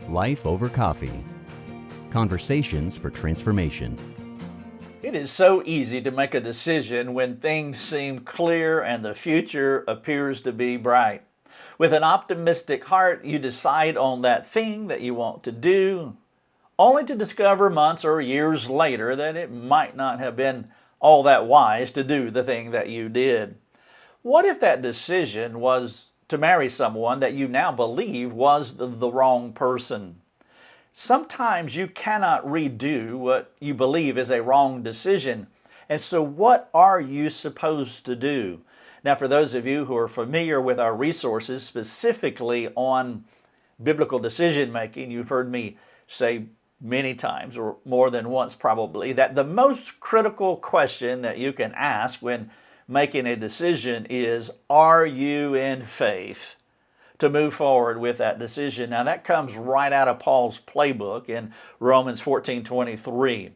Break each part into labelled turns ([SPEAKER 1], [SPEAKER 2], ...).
[SPEAKER 1] Life over coffee. Conversations for transformation.
[SPEAKER 2] It is so easy to make a decision when things seem clear and the future appears to be bright. With an optimistic heart, you decide on that thing that you want to do, only to discover months or years later that it might not have been all that wise to do the thing that you did. What if that decision was to marry someone that you now believe was the wrong person? Sometimes you cannot redo what you believe is a wrong decision. And so, what are you supposed to do? Now, for those of you who are familiar with our resources, specifically on biblical decision making, you've heard me say many times, or more than once probably, that the most critical question that you can ask when making a decision is, are you in faith to move forward with that decision? Now that comes right out of Paul's playbook in Romans 14:23.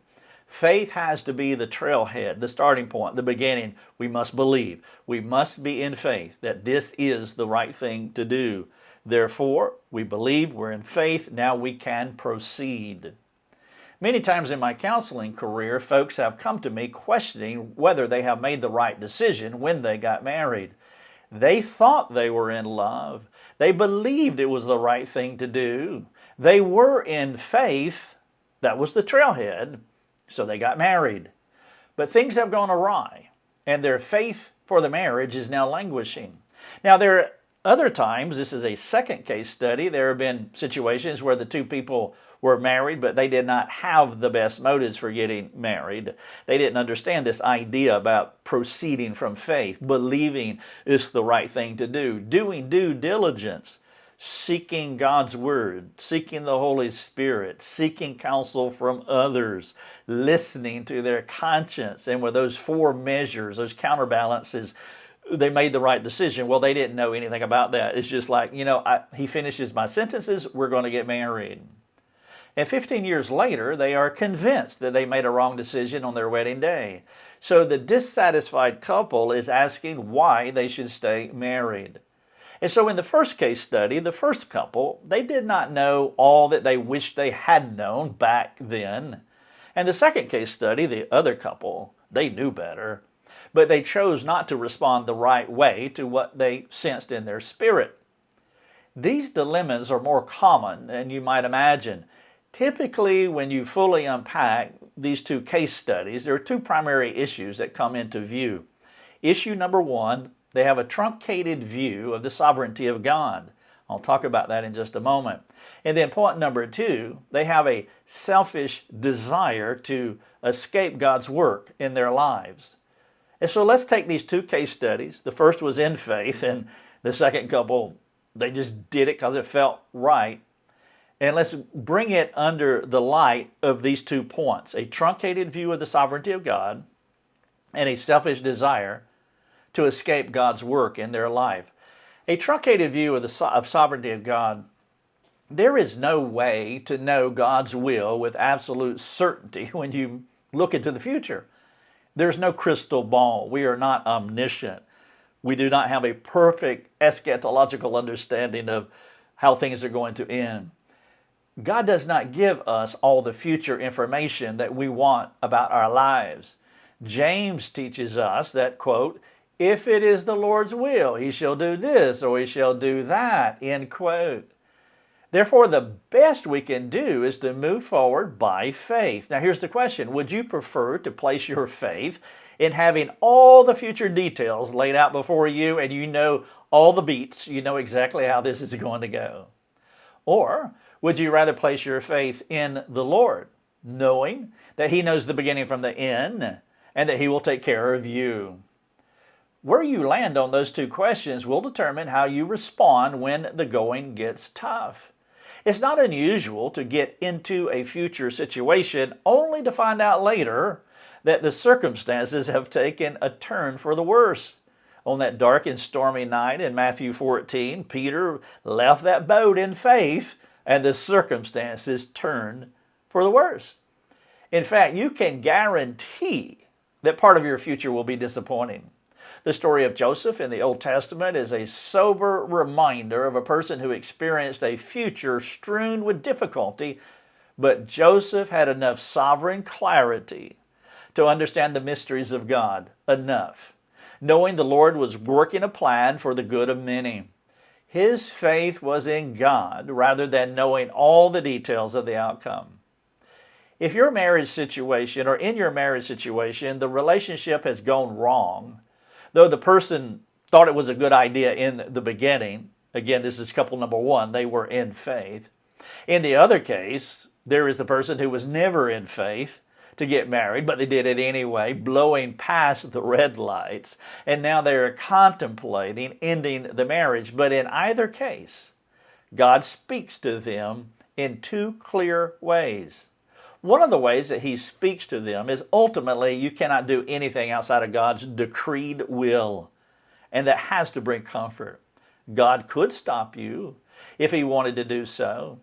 [SPEAKER 2] Faith has to be the trailhead, the starting point, the beginning. We must believe. We must be in faith that this is the right thing to do. Therefore, we believe, we're in faith, now we can proceed. Many times in my counseling career, folks have come to me questioning whether they have made the right decision when they got married. They thought they were in love. They believed it was the right thing to do. They were in faith. That was the trailhead. So they got married. But things have gone awry, and their faith for the marriage is now languishing. Now, there are other times, this is a second case study, there have been situations where the two people were married, but they did not have the best motives for getting married. They didn't understand this idea about proceeding from faith, believing it's the right thing to do, doing due diligence, seeking God's Word, seeking the Holy Spirit, seeking counsel from others, listening to their conscience. And with those four measures, those counterbalances, they made the right decision. Well, they didn't know anything about that. It's just like, he finishes my sentences, we're going to get married. And 15 years later, they are convinced that they made a wrong decision on their wedding day. So the dissatisfied couple is asking why they should stay married. And so in the first case study, the first couple, they did not know all that they wished they had known back then. And the second case study, the other couple, they knew better, but they chose not to respond the right way to what they sensed in their spirit. These dilemmas are more common than you might imagine. Typically, when you fully unpack these two case studies, there are two primary issues that come into view. Issue number one, they have a truncated view of the sovereignty of God. I'll talk about that in just a moment. And then point number two, they have a selfish desire to escape God's work in their lives. And so let's take these two case studies. The first was in faith, and the second couple, they just did it because it felt right. And let's bring it under the light of these 2 points, a truncated view of the sovereignty of God and a selfish desire to escape God's work in their life. A truncated view of the sovereignty of God, there is no way to know God's will with absolute certainty when you look into the future. There's no crystal ball. We are not omniscient. We do not have a perfect eschatological understanding of how things are going to end. God does not give us all the future information that we want about our lives. James teaches us that, quote, if it is the Lord's will, he shall do this or he shall do that, end quote. Therefore, the best we can do is to move forward by faith. Now, here's the question. Would you prefer to place your faith in having all the future details laid out before you and you know all the beats, you know exactly how this is going to go? Or would you rather place your faith in the Lord, knowing that he knows the beginning from the end and that he will take care of you? Where you land on those two questions will determine how you respond when the going gets tough. It's not unusual to get into a future situation only to find out later that the circumstances have taken a turn for the worse. On that dark and stormy night in Matthew 14, Peter left that boat in faith, and the circumstances turned for the worse. In fact, you can guarantee that part of your future will be disappointing. The story of Joseph in the Old Testament is a sober reminder of a person who experienced a future strewn with difficulty, but Joseph had enough sovereign clarity to understand the mysteries of God, enough, knowing the Lord was working a plan for the good of many. His faith was in God rather than knowing all the details of the outcome. If your marriage situation or in your marriage situation, the relationship has gone wrong, though the person thought it was a good idea in the beginning, again, this is couple number one, they were in faith. In the other case, there is the person who was never in faith to get married, but they did it anyway, blowing past the red lights, and now they're contemplating ending the marriage. But in either case, God speaks to them in two clear ways. One of the ways that he speaks to them is ultimately you cannot do anything outside of God's decreed will, and that has to bring comfort. God could stop you if he wanted to do so.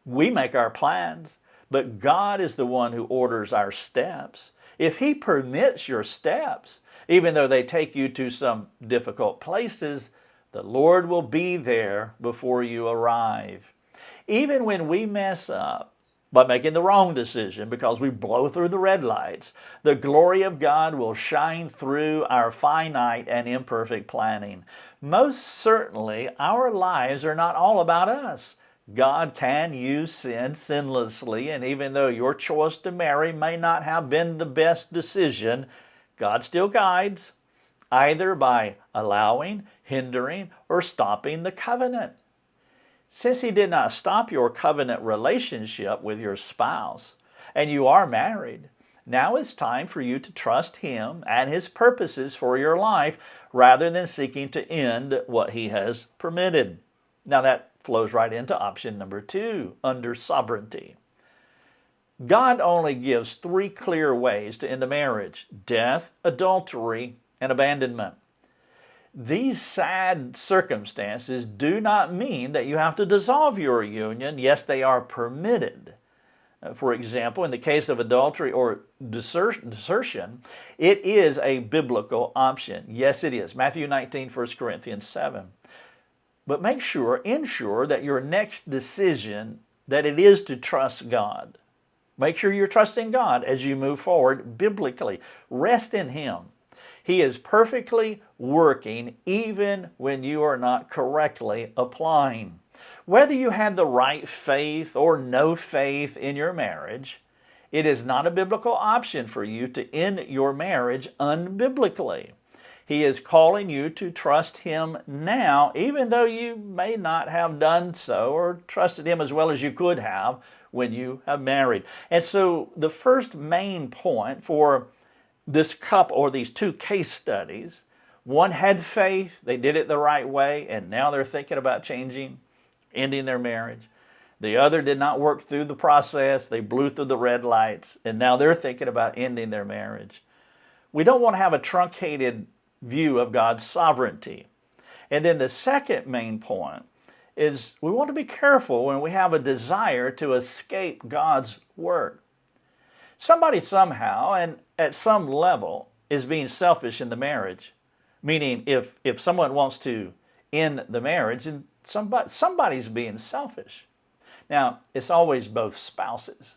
[SPEAKER 2] We make our plans, but God is the one who orders our steps. If he permits your steps, even though they take you to some difficult places, the Lord will be there before you arrive. Even when we mess up by making the wrong decision because we blow through the red lights, the glory of God will shine through our finite and imperfect planning. Most certainly, our lives are not all about us. God can use sin sinlessly, and even though your choice to marry may not have been the best decision, God still guides, either by allowing, hindering, or stopping the covenant. Since he did not stop your covenant relationship with your spouse, and you are married, now it's time for you to trust him and his purposes for your life rather than seeking to end what he has permitted. Now that flows right into option number two, under sovereignty. God only gives three clear ways to end a marriage: death, adultery, and abandonment. These sad circumstances do not mean that you have to dissolve your union. Yes, they are permitted. For example, in the case of adultery or desertion, it is a biblical option. Yes, it is. Matthew 19, 1 Corinthians 7. But ensure that your next decision, that it is to trust God. Make sure you're trusting God as you move forward biblically. Rest in him. He is perfectly working even when you are not correctly applying. Whether you had the right faith or no faith in your marriage, it is not a biblical option for you to end your marriage unbiblically. He is calling you to trust him now, even though you may not have done so or trusted him as well as you could have when you have married. And so the first main point for this couple, or these two case studies, one had faith, they did it the right way, and now they're thinking about changing, ending their marriage. The other did not work through the process, they blew through the red lights, and now they're thinking about ending their marriage. We don't want to have a truncated view of God's sovereignty. And then the second main point is we want to be careful when we have a desire to escape God's work. Somebody somehow and at some level is being selfish in the marriage. Meaning if someone wants to end the marriage, and somebody's being selfish. Now, it's always both spouses,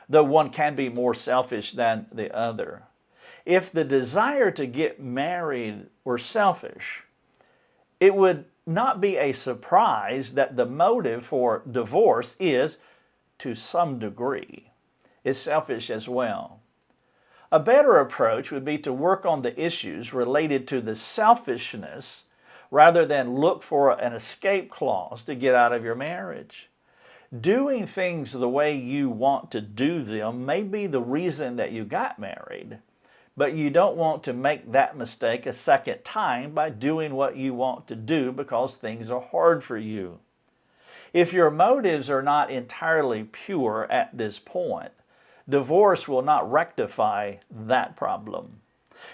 [SPEAKER 2] though one can be more selfish than the other. If the desire to get married were selfish, it would not be a surprise that the motive for divorce is, to some degree, is selfish as well. A better approach would be to work on the issues related to the selfishness rather than look for an escape clause to get out of your marriage. Doing things the way you want to do them may be the reason that you got married, but you don't want to make that mistake a second time by doing what you want to do because things are hard for you. If your motives are not entirely pure at this point, divorce will not rectify that problem.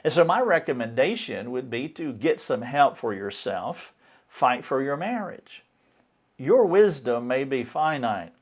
[SPEAKER 2] And so my recommendation would be to get some help for yourself, fight for your marriage. Your wisdom may be finite,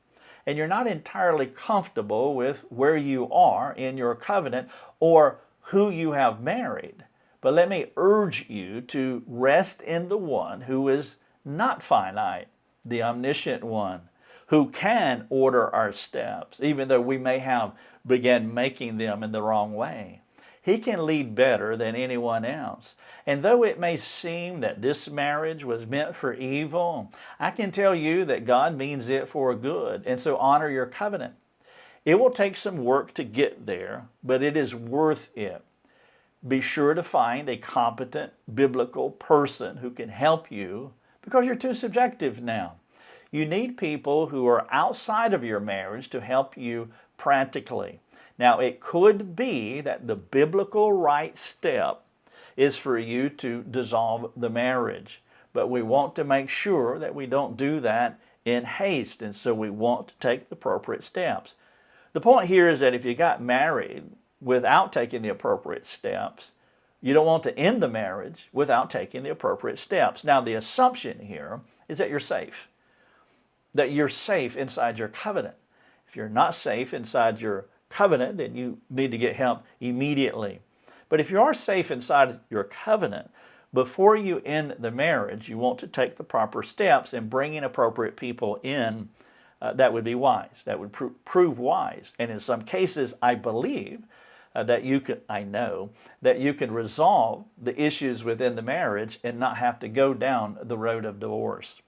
[SPEAKER 2] and you're not entirely comfortable with where you are in your covenant or who you have married. But let me urge you to rest in the one who is not finite, the omniscient one, who can order our steps, even though we may have begun making them in the wrong way. He can lead better than anyone else. And though it may seem that this marriage was meant for evil, I can tell you that God means it for good. And so honor your covenant. It will take some work to get there, but it is worth it. Be sure to find a competent biblical person who can help you, because you're too subjective now. You need people who are outside of your marriage to help you practically. Now, it could be that the biblical right step is for you to dissolve the marriage, but we want to make sure that we don't do that in haste, and so we want to take the appropriate steps. The point here is that if you got married without taking the appropriate steps, you don't want to end the marriage without taking the appropriate steps. Now, the assumption here is that you're safe inside your covenant. If you're not safe inside your covenant, then you need to get help immediately. But if you are safe inside your covenant, before you end the marriage, you want to take the proper steps and bring in appropriate people in that would be wise, that would prove wise. And in some cases, I believe I know that you can resolve the issues within the marriage and not have to go down the road of divorce.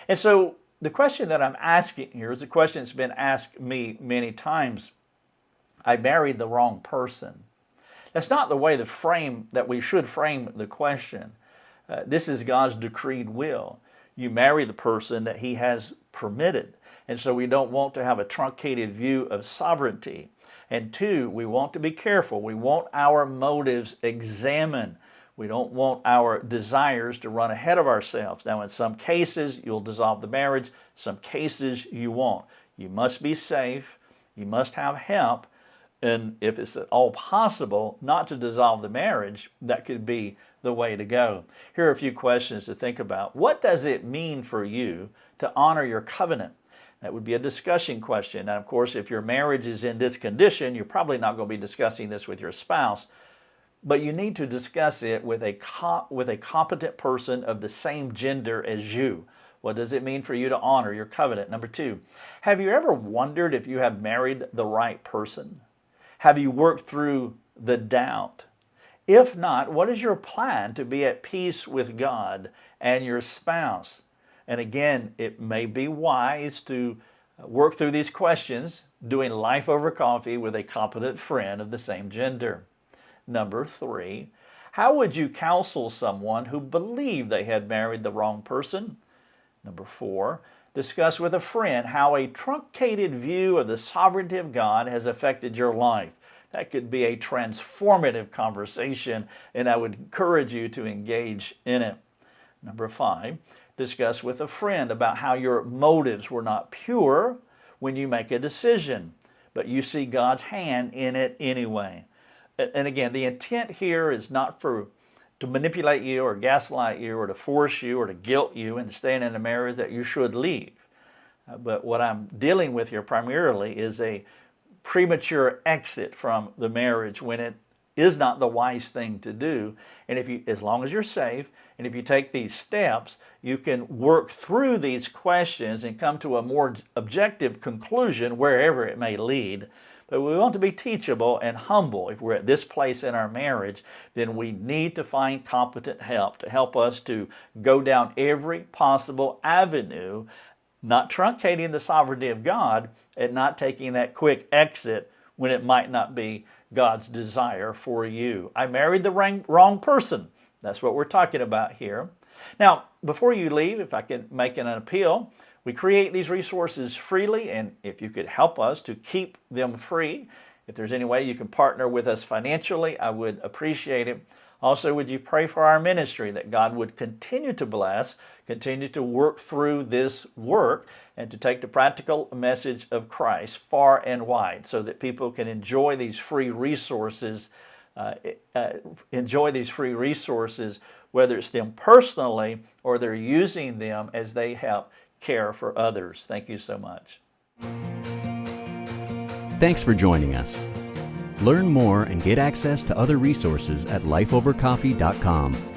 [SPEAKER 2] And so the question that I'm asking here is a question that's been asked me many times. I married the wrong person. That's not the way that we should frame the question. This is God's decreed will. You marry the person that He has permitted. And so we don't want to have a truncated view of sovereignty. And two, we want to be careful. We want our motives examined. We don't want our desires to run ahead of ourselves. Now, in some cases, you'll dissolve the marriage. Some cases, you won't. You must be safe. You must have help. And if it's at all possible not to dissolve the marriage, that could be the way to go. Here are a few questions to think about. What does it mean for you to honor your covenant? That would be a discussion question. And of course, if your marriage is in this condition, you're probably not going to be discussing this with your spouse, but you need to discuss it with a competent person of the same gender as you. What does it mean for you to honor your covenant? Number two, have you ever wondered if you have married the right person? Have you worked through the doubt? If not, what is your plan to be at peace with God and your spouse? And again, it may be wise to work through these questions, doing life over coffee with a competent friend of the same gender. Number three, how would you counsel someone who believed they had married the wrong person? Number four, discuss with a friend how a truncated view of the sovereignty of God has affected your life. That could be a transformative conversation, and I would encourage you to engage in it. Number five, discuss with a friend about how your motives were not pure when you make a decision, but you see God's hand in it anyway. And again, the intent here is not to manipulate you or gaslight you or to force you or to guilt you into staying in a marriage that you should leave. But what I'm dealing with here primarily is a premature exit from the marriage when it is not the wise thing to do. And as long as you're safe, and if you take these steps, you can work through these questions and come to a more objective conclusion wherever it may lead. But we want to be teachable and humble. If we're at this place in our marriage, then we need to find competent help to help us to go down every possible avenue, not truncating the sovereignty of God and not taking that quick exit when it might not be God's desire for you. I married the wrong person. That's what we're talking about here. Now, before you leave, if I can make an appeal, we create these resources freely, and if you could help us to keep them free, if there's any way you can partner with us financially, I would appreciate it. Also, would you pray for our ministry, that God would continue to bless, continue to work through this work, and to take the practical message of Christ far and wide so that people can enjoy these free resources, whether it's them personally or they're using them as they help care for others. Thank you so much.
[SPEAKER 1] Thanks for joining us. Learn more and get access to other resources at lifeovercoffee.com.